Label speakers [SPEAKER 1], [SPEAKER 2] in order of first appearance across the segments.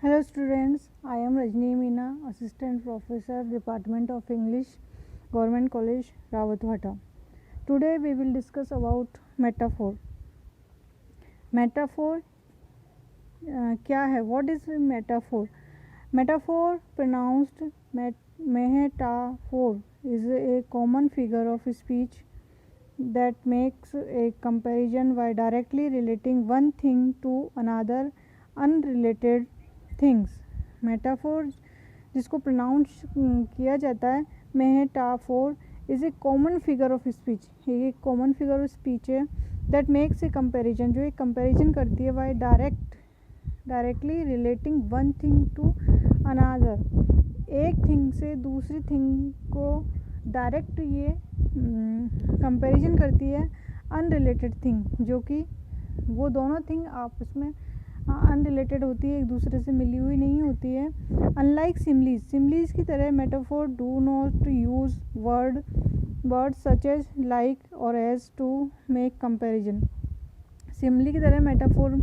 [SPEAKER 1] Hello students, I am Rajni Meena, Assistant Professor, Department of English, Government College, Rawatwata. Today we will discuss about metaphor. Metaphor क्या है? What is metaphor? Metaphor, pronounced metaphor, is a common figure of speech that makes a comparison by directly relating one thing to another unrelated things. Metaphor जिसको pronounce किया जाता है metaphor is a common figure of speech. ये एक common figure of speech है that makes a comparison, जो एक comparison करती है by directly relating one thing to another. एक थिंग से दूसरी थिंग को डायरेक्ट ये कंपैरिजन करती है अनरिलेटेड थिंग, जो कि वो दोनों थिंग आपस में अनरिलेटेड होती है, एक दूसरे से मिली हुई नहीं होती है. अनलाइक सिमलीज की तरह metaphor do not use word such as like और as to make comparison. Simile की तरह मेटाफोर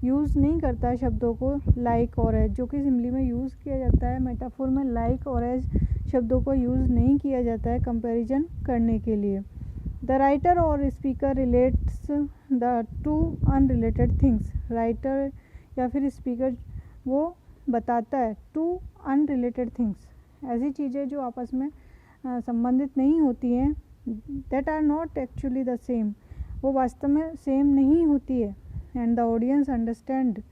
[SPEAKER 1] यूज़ नहीं करता है शब्दों को लाइक और एज, जो कि सिमली में यूज़ किया जाता है. मेटाफोर में लाइक और एज शब्दों को यूज़ नहीं किया जाता है कंपैरिजन करने के लिए. द राइटर और speaker relates the two unrelated things. Writer या फिर स्पीकर वो बताता है टू अनरिलेटेड थिंग्स, ऐसी चीज़ें जो आपस में संबंधित नहीं होती हैं. That are not actually the same, वो वास्तव में सेम नहीं होती है. And the audience understand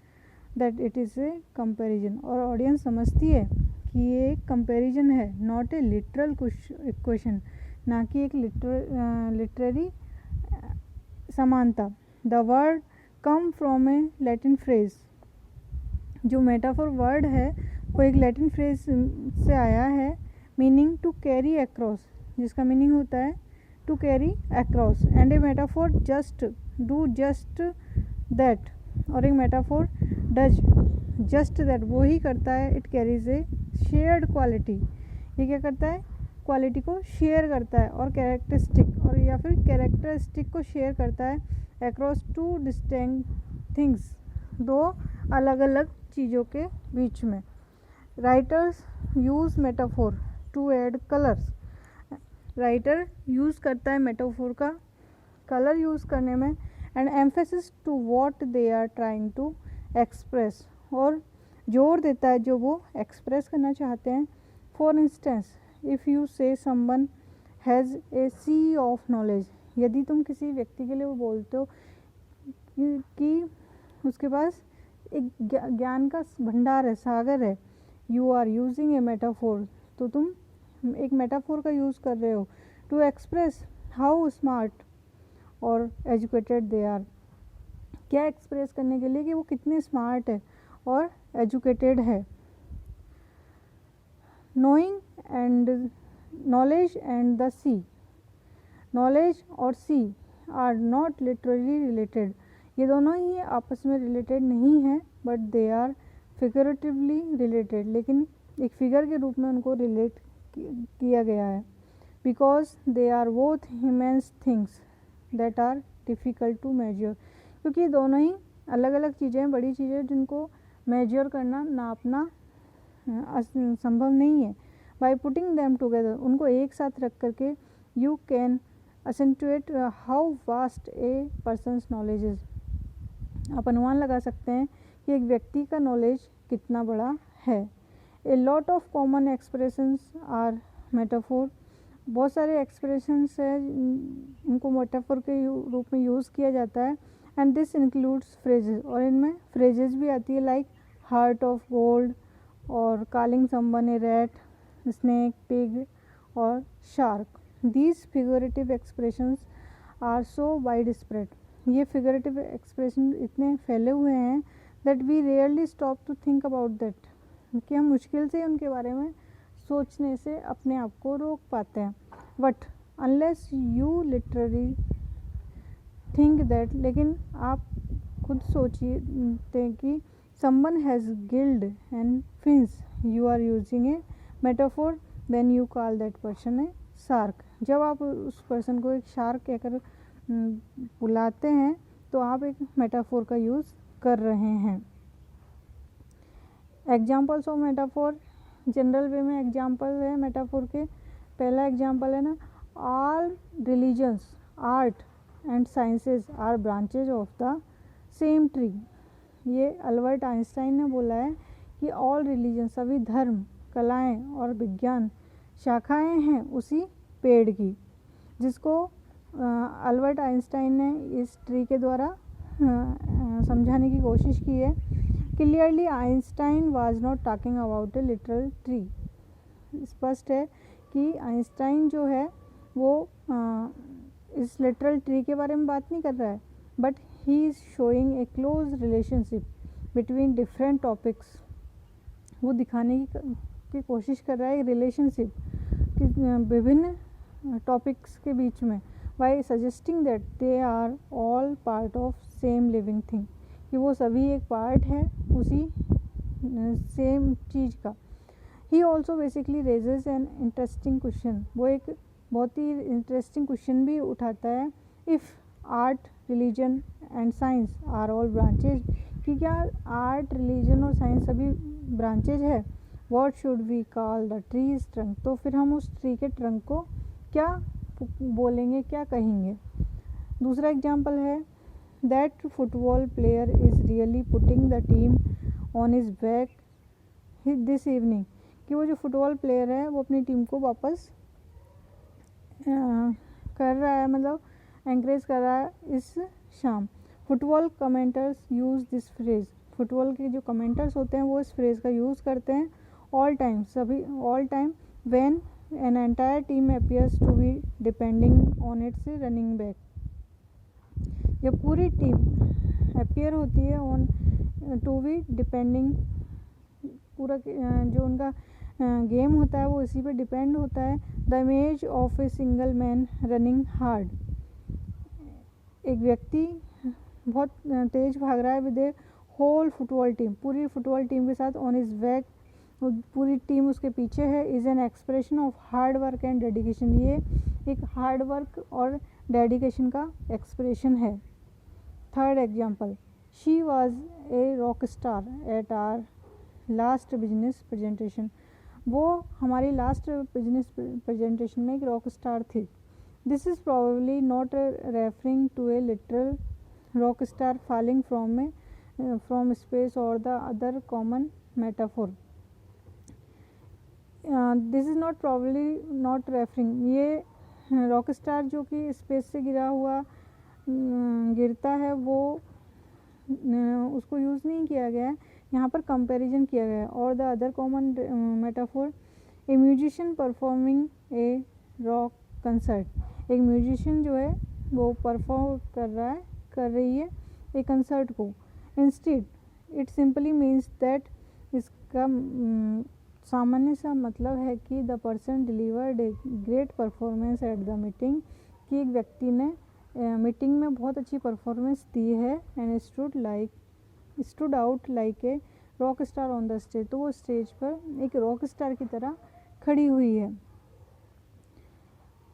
[SPEAKER 1] that it is a comparison, और ऑडियंस समझती है कि ये एक कंपैरिजन है, नॉट ए लिटरल क्वेश्चन, ना कि एक लिटरेरी समानता. The word come from a Latin phrase. जो मेटाफोर वर्ड है वो एक लैटिन फ्रेज से आया है, मीनिंग टू कैरी अक्रॉस, जिसका मीनिंग होता है to carry across. And a metaphor just do just that, और एक मेटाफोर डज जस्ट दैट, वो ही करता है. It carries A shared quality, ये क्या करता है? क्वालिटी को शेयर करता है, और कैरेक्टरिस्टिक और या फिर कैरेक्टरिस्टिक को शेयर करता है अक्रॉस टू डिस्टिंक्ट थिंग्स, दो अलग अलग चीज़ों के बीच में. Writers use metaphor to add colours. Writer use करता है मेटाफोर का कलर यूज़ करने में, and emphasis to what they are trying to express, और जोर देता है जो वो एक्सप्रेस करना चाहते हैं. For instance, if you say someone has a sea of knowledge, यदि तुम किसी व्यक्ति के लिए वो बोलते हो कि उसके पास एक ज्ञान का भंडार है, सागर है, you are using a metaphor, तो तुम एक मेटाफोर का यूज़ कर रहे हो टू एक्सप्रेस हाउ स्मार्ट और एजुकेटेड दे आर. क्या एक्सप्रेस करने के लिए कि वो कितने स्मार्ट है और एजुकेटेड है. Knowing and knowledge and the sea. Knowledge और sea are not literally related, ये दोनों ही आपस में रिलेटेड नहीं हैं, but they are figuratively related, लेकिन एक फिगर के रूप में उनको रिलेट किया गया है. Because they are both immense things that are difficult to measure, क्योंकि दोनों ही अलग अलग चीज़ें, बड़ी चीज़ें जिनको मेजर करना, नापना संभव नहीं है. बाय पुटिंग देम टुगेदर, उनको एक साथ रख करके you can accentuate how vast a person's knowledge is. आप अनुमान लगा सकते हैं कि एक व्यक्ति का नॉलेज कितना बड़ा है. A lot of common expressions are metaphor. बहुत सारे एक्सप्रेशंस हैं इनको मेटाफोर के रूप में यूज़ किया जाता है. एंड दिस इंक्लूड्स फ्रेजेस, और इनमें फ्रेजेस भी आती है, लाइक हार्ट ऑफ गोल्ड, और calling someone a rat, snake, pig और shark. These figurative expressions are so widespread. ये फिगरेटिव एक्सप्रेशन इतने फैले हुए हैं that we rarely stop to think about that, कि हम मुश्किल से उनके बारे में सोचने से अपने आप को रोक पाते हैं. But unless you literally think that, लेकिन आप खुद सोचते कि समवन हैज़ गिल्ड and fins, you are using a metaphor, then you call that person a shark. जब आप उस पर्सन को एक शार्क कहकर बुलाते हैं तो आप एक मेटाफोर का यूज़ कर रहे हैं. Examples of metaphor, general way में एग्जाम्पल है मेटाफोर के। पहला एग्जाम्पल है ना, all religions, art and sciences are branches of the same tree. ये अल्बर्ट आइंस्टाइन ने बोला है कि ऑल रिलीजन, सभी धर्म, कलाएं और विज्ञान शाखाएं हैं उसी पेड़ की, जिसको अल्बर्ट आइंस्टाइन ने इस ट्री के द्वारा समझाने की कोशिश की है। Clearly Einstein was not talking about A literal tree. स्पष्ट है कि आइंस्टाइन जो है वो इस लिटरल ट्री के बारे में बात नहीं कर रहा है, but he is showing A close relationship between different topics. वो दिखाने की कोशिश कर रहा है रिलेशनशिप विभिन्न टॉपिक्स के बीच में, by suggesting that they are all part of same living thing, कि वो सभी एक पार्ट है उसी सेम चीज़ का। He also basically raises an interesting question, वो एक बहुत ही इंटरेस्टिंग क्वेश्चन भी उठाता है। If art, religion and science are all branches, कि क्या आर्ट, रिलीजन और साइंस सभी ब्रांचेज है, what should we call the tree's trunk, तो फिर हम उस ट्री के ट्रंक को क्या बोलेंगे, क्या कहेंगे। दूसरा एग्जाम्पल है, that football player is really putting the team on his back this evening, कि वो जो फुटबॉल प्लेयर है वो अपनी टीम को वापस कर रहा है, मतलब एंकरेज कर रहा है इस शाम। Football commenters use this phrase, football के जो कमेंटर्स होते हैं वो इस फ्रेज़ का यूज़ करते हैं ऑल टाइम, सभी all time, when an entire team appears to be depending on its running back. जब पूरी टीम अपीयर होती है ऑन टू बी डिपेंडिंग, पूरा जो उनका गेम होता है वो इसी पे डिपेंड होता है। The image of a single man running hard, एक व्यक्ति बहुत तेज भाग रहा है with a whole football team, पूरी फुटबॉल टीम के साथ, ऑन हिज बैक, पूरी टीम उसके पीछे है, is an expression of hard work and dedication, ये एक हार्ड वर्क और डेडिकेशन का एक्सप्रेशन है। Third example, she was a rock star at our last business presentation, वो हमारी लास्ट बिजनेस प्रेजेंटेशन में एक रॉक स्टार थी। This is probably not referring to a literal rock star falling from space और the other common metaphor. This is not probably not referring, ये rock star जो कि space से गिरता है वो उसको यूज़ नहीं किया गया है, यहाँ पर कंपैरिजन किया गया है। और the other common metaphor, A musician performing a rock concert, एक म्यूजिशियन जो है वो परफॉर्म कर रही है एक कंसर्ट को। Instead it simply means that, इसका सामान्य सा मतलब है कि the person delivered a great performance at the meeting, कि एक व्यक्ति ने मीटिंग में बहुत अच्छी परफॉर्मेंस दी है। And stood out like a rock star on the stage, तो वो स्टेज पर एक रॉक स्टार की तरह खड़ी हुई है।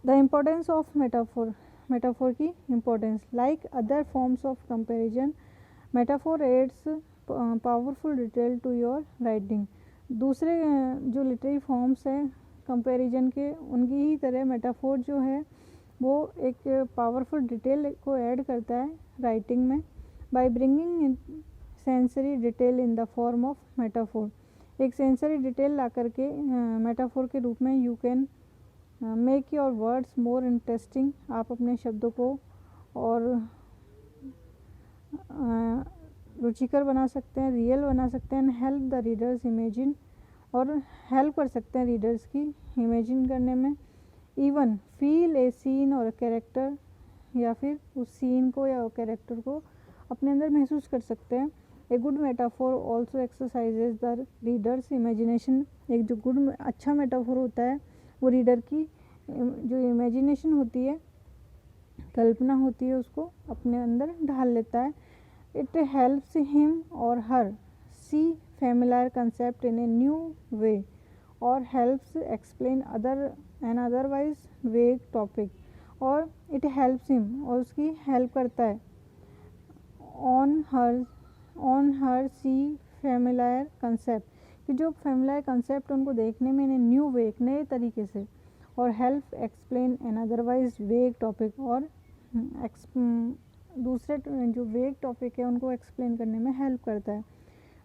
[SPEAKER 1] The importance of metaphor, metaphor की importance, like other forms of comparison metaphor adds powerful detail to your writing. दूसरे जो लिटरेरी फॉर्म्स हैं कंपैरिजन के, उनकी ही तरह मेटाफोर जो है वो एक पावरफुल डिटेल को ऐड करता है राइटिंग में, by bringing sensory detail in the form of metaphor, एक सेंसरी डिटेल ला करके मेटाफोर के रूप में you can make your words more interesting, आप अपने शब्दों को और रुचिकर बना सकते हैं, रियल बना सकते हैं। हेल्प द रीडर्स इमेजिन, और हेल्प कर सकते हैं रीडर्स की इमेजिन करने में। इवन फील ए सीन और कैरेक्टर, या फिर उस सीन को या कैरेक्टर को अपने अंदर महसूस कर सकते हैं। A good metaphor also exercises the readers imagination, एक जो अच्छा मेटाफोर होता है वो रीडर की जो इमेजिनेशन होती है, कल्पना होती है, उसको अपने अंदर ढाल लेता है। इट हेल्प्स हिम और हर सी familiar concept in a new way or helps explain an otherwise vague topic, और it helps him, और उसकी हेल्प करता है on her see familiar concept, कि जो फैमिलियर कंसेप्ट उनको देखने में इन न्यू वे, एक नए तरीके से, और हेल्प एक्सप्लेन एन अदरवाइज वेग टॉपिक, और दूसरे जो वेग टॉपिक है उनको एक्सप्लेन करने में हेल्प करता है।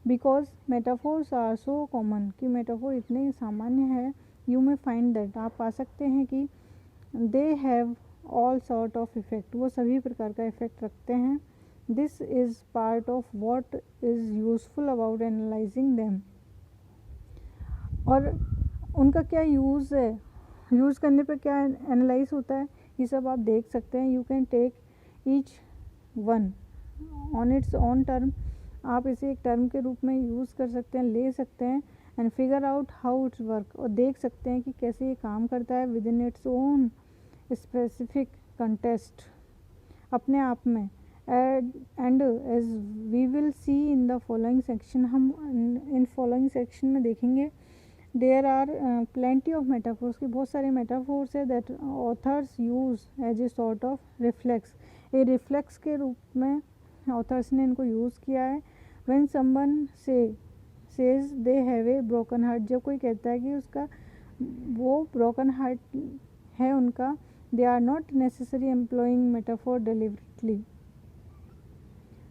[SPEAKER 1] Because metaphors are so common, कि मेटाफोर इतने सामान्य है, यू मे फाइंड दैट, आप पा सकते हैं कि they have all sort of effect, वो सभी प्रकार का इफ़ेक्ट रखते हैं। This is part of what is useful about analysing them, और उनका क्या यूज़ है, यूज़ करने पे क्या एनालाइज होता है, ये सब आप देख सकते हैं। You can take each one on its own term, आप इसे एक टर्म के रूप में यूज़ कर सकते हैं, ले सकते हैं, and figure out how it's work, और देख सकते हैं कि कैसे ये काम करता है within its own specific context, अपने आप में। And as we will see in the following section, हम इन फॉलोइंग सेक्शन में देखेंगे, there are plenty of metaphors, की बहुत सारे मेटाफोर्स है that authors use as a sort of reflex, a reflex के रूप में ऑथर्स ने इनको यूज़ किया है। When someone says they have a broken heart, जब कोई कहता है कि उसका वो ब्रोकन हार्ट है उनका, they are not necessary employing metaphor deliberately,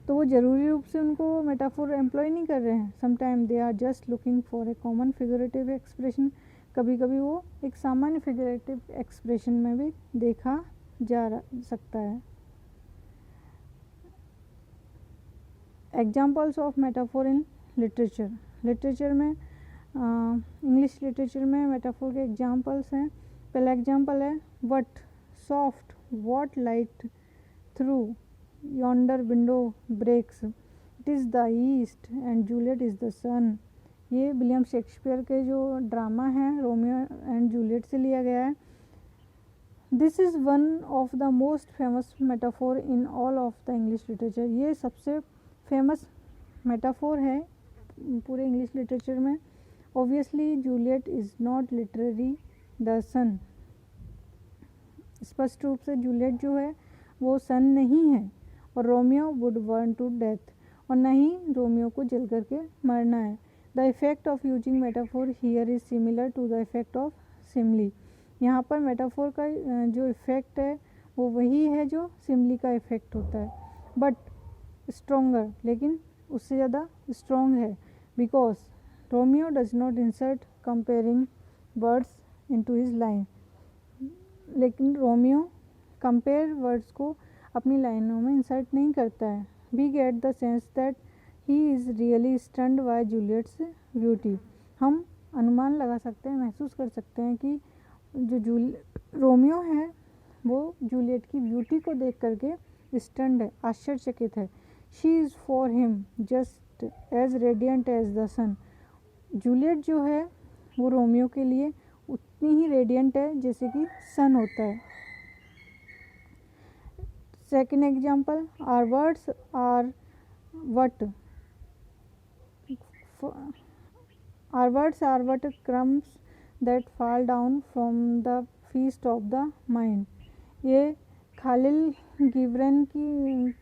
[SPEAKER 1] तो वो ज़रूरी रूप से उनको मेटाफोर एम्प्लॉय नहीं कर रहे हैं। Sometime they are just looking for a common figurative expression, कभी कभी वो एक सामान्य फिगरेटिव एक्सप्रेशन में भी देखा जा सकता है। Examples of metaphor in literature, literature में इंग्लिश लिटरेचर में मेटाफोर के एग्जाम्पल्स हैं। पहला एग्जाम्पल है but soft what light through yonder window breaks, it is the east and Juliet is the sun. ये विलियम शेक्सपियर के जो ड्रामा है रोमियो एंड जूलियट से लिया गया है। This is one of the most famous metaphor in all of the English literature, ये सबसे फेमस मेटाफोर है पूरे इंग्लिश लिटरेचर में। Obviously Juliet is not literary the sun, स्पष्ट रूप से जूलियट जो है वो सन नहीं है, और Romeo would burn to death, और न ही रोमियो को जल करके मरना है। The effect of using metaphor here is similar to the effect of simile, यहाँ पर मेटाफोर का जो इफ़ेक्ट है वो वही है जो सिमली का इफ़ेक्ट होता है, बट स्ट्रोंगर, लेकिन उससे ज़्यादा स्ट्रॉन्ग है। Because Romeo does not insert comparing words into his line, लेकिन रोमियो कंपेयर वर्ड्स को अपनी लाइनों में इंसर्ट नहीं करता है। We get the sense that he is really stunned by Juliet's beauty, हम अनुमान लगा सकते हैं, महसूस कर सकते हैं कि जो रोमियो है वो जूलियट की ब्यूटी को देख करके स्टन्ड है, आश्चर्यचकित है। She is for him just as radiant as the sun, Juliet जो है वो रोमियो के लिए उतनी ही रेडियंट है जैसे कि सन होता है। Second example, are words are what crumbs that fall down from the feast of the mind, ये खालिल गिब्रन की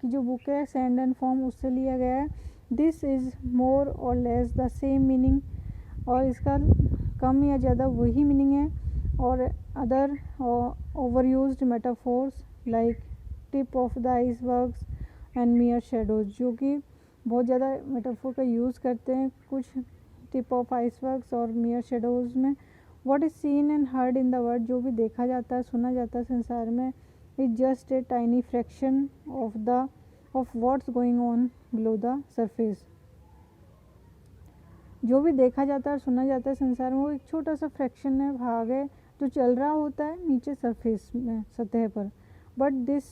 [SPEAKER 1] जो बुक है सैंड एंड फॉर्म, उससे लिया गया है। दिस इज़ मोर और लेस द सेम मीनिंग, और इसका कम या ज़्यादा वही मीनिंग है। और other overused metaphors like tip of the icebergs and mere shadows, जो कि बहुत ज़्यादा मेटाफोर का यूज़ करते हैं कुछ टिप ऑफ आइसबर्ग्स और मियर शेडोज में। What is scene and heard in the world, जो भी देखा जाता है सुना जाता है संसार में, is just a tiny fraction of what's going on below the surface, जो भी देखा जाता है और सुना जाता है संसार में वो एक छोटा सा फ्रैक्शन है, भाग है जो चल रहा होता है नीचे सरफेस में, सतह पर। But this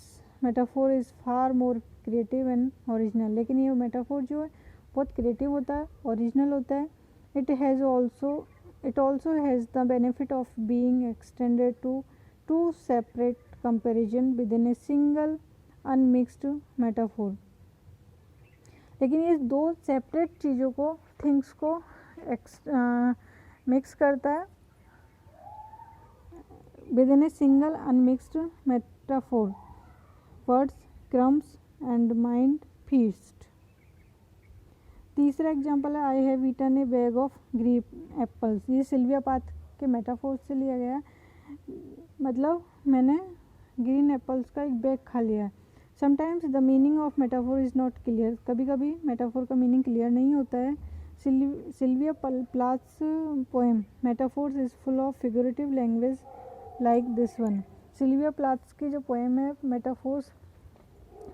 [SPEAKER 1] metaphor is far more creative and original, लेकिन ये मेटाफोर जो है बहुत क्रिएटिव होता है, ओरिजिनल होता है। It also has the benefit of being extended to two separate comparison within a single unmixed metaphor, लेकिन ये दो सेपरेट चीज़ों को, थिंग्स को मिक्स करता है within a single unmixed metaphor, words crumbs and mind feast. तीसरा example है I have eaten a bag of green apples. ये सिल्विया पाथ के मेटाफोर से लिया गया है, मतलब मैंने ग्रीन एप्पल्स का एक बैग खा लिया है। Sometimes the meaning of metaphor is not clear, कभी कभी मेटाफोर का मीनिंग क्लियर नहीं होता है। Sylvia Plath's poem metaphors is full of figurative language like this one. Sylvia Plath's की जो पोएम है मेटाफोर्स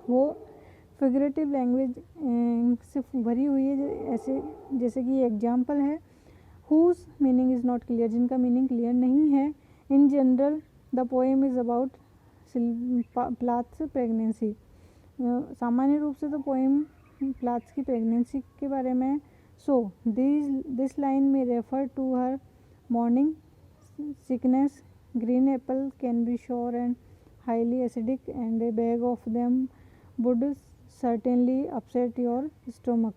[SPEAKER 1] वो फिगरेटिव लैंग्वेज से भरी हुई है, ऐसे जैसे कि ये एग्जाम्पल है। Whose meaning is not clear, जिनका मीनिंग क्लियर नहीं है। In general the poem is about Plath's pregnancy. सामान्य रूप से तो पोएम प्लाथ्स की प्रेगनेंसी के बारे में। सो दिस लाइन में refer to her morning sickness. Green apple can be sour and highly acidic, and a bag of them would certainly upset your stomach.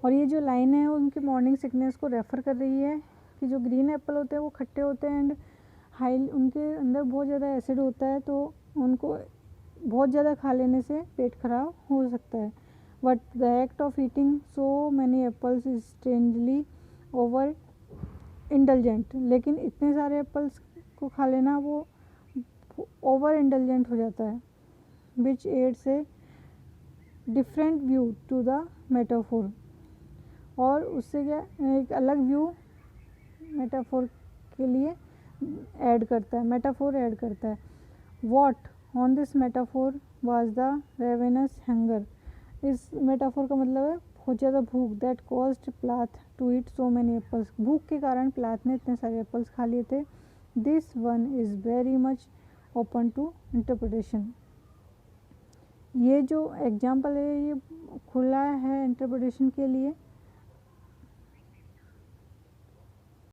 [SPEAKER 1] और ये जो लाइन है उनके मॉर्निंग सिकनेस को रेफ़र कर रही है कि जो ग्रीन एप्पल होते हैं वो खट्टे होते हैं एंड हाई, उनके अंदर बहुत ज़्यादा एसिड होता है, तो उनको बहुत ज़्यादा खा लेने से पेट खराब हो सकता है। But the act of eating so many apples is strangely over इंडलजेंट, लेकिन इतने सारे एप्पल्स को खा लेना वो ओवर इंडलजेंट हो जाता है। Which adds a different view to the metaphor, और उससे क्या एक अलग व्यू मेटाफोर के लिए ऐड करता है, मेटाफोर ऐड करता है। What on this metaphor was the ravenous hunger. इस मेटाफोर का मतलब है बहुत ज़्यादा भूख। That caused Plath to eat so many apples, भूख के कारण प्लाथ ने इतने सारे एप्पल्स खा लिए थे। This one is very much open to interpretation. ये जो एग्जाम्पल है ये खुला है इंटरप्रिटेशन के लिए।